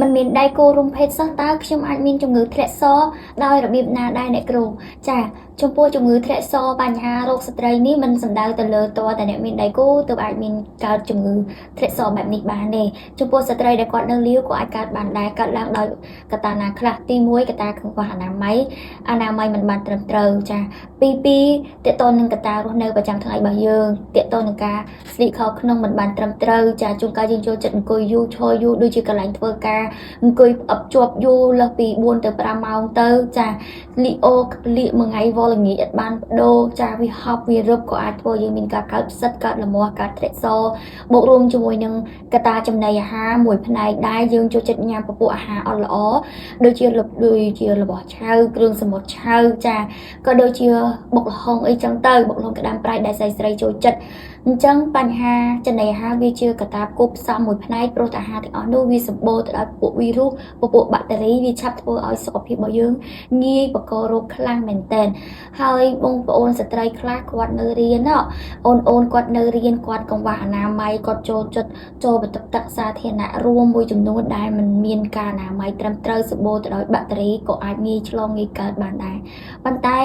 มันមានដៃគោរុំភេទសិស្សតើខ្ញុំអាចមានជំងឺធ្លាក់សដោយរបៀបណាដែរអ្នកគ្រូចាចំពោះជំងឺធ្លាក់សបញ្ហារោគស្ត្រីនេះมันសំដៅទៅលើតតែអ្នកមានដៃគោទើបអាចមានកើតជំងឺធ្លាក់សបែបនេះបានទេចំពោះស្ត្រីដែលគាត់នៅលាវក៏អាចកើតបានដែរកើតឡើងដោយកត្តាណាខ្លះទី1កត្តាកង្វះអនាម័យមិនបានត្រឹមត្រូវចាទី2តកតនឹងកត្តារស់នៅប្រចាំថ្ងៃរបស់យើងតកតនឹងការស្លៀកខោក្នុងមិនបានត្រឹមត្រូវចាជួនកាលយើងចូលចិត្តអង្គុយយូរឈរយូរដូចជាកន្លែងធ្វើការអង្គុយផ្អឹបជាប់យូរលើសពី4ទៅ5ម៉ោងទៅចាលីអូលៀកមួយថ្ងៃវល់ល្ងាចអត់បានបដូរចាវាហប់វារឹបក៏អាចធ្វើយើងមានការកើតផ្សិតកើតលមាស់កើតធ្លាក់សបូករួមជាមួយនឹងកត្តាចំណីអាហារមួយផ្នែកដែរយើងចូលចិត្តញ៉ាំពពួកអាហារអត់ល្អដូចជារបស់ឆៅគ្រឿងសមុទ្រឆៅចាក៏ដូចជាបុកល្ហុងអីចឹងទៅបុកល្ហុងក្តាមប្រៃដែលស្រីចូលចិត្តអញ្ចឹងបញ្ហាចំណីអាហារវាជាកត្តាផ្គប់ផ្សំមួយផ្នែកព្រោះតែអាហារទាំងអស់នោះវាសម្បូរទៅដោយពួកវីរុសពួកបាក់តេរីវាឆាប់ធ្វើឲ្យសុខភាពរបស់យើងងាយបង្ករោគខ្លាំងមែនទែនហើយបងប្អូនស្ត្រីខ្លះគាត់នៅរៀនអូនគាត់នៅរៀនគាត់កង្វះអនាម័យគាត់ចូលចិត្តចូលបន្ទប់ទឹកសាធារណៈរួមមួយចំនួនដែលមិនមានការអនាម័យត្រឹមត្រូវសម្បូរទៅដោយបាក់តេរីក៏អាចងាយឆ្លងងាយកើតបានដែរប៉ុន្តែ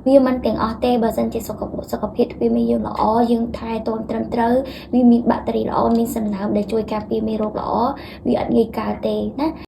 វាមិនទាំងអស់ទេបើសិនជាសុខភាពទ្វារយើងល្អយើងថែទាំត្រឹមត្រូវវាមានបាក់តេរីល្អមានសំណើមដែលជួយការពារមេរោគល្អវាអត់ងាយកើតទេណា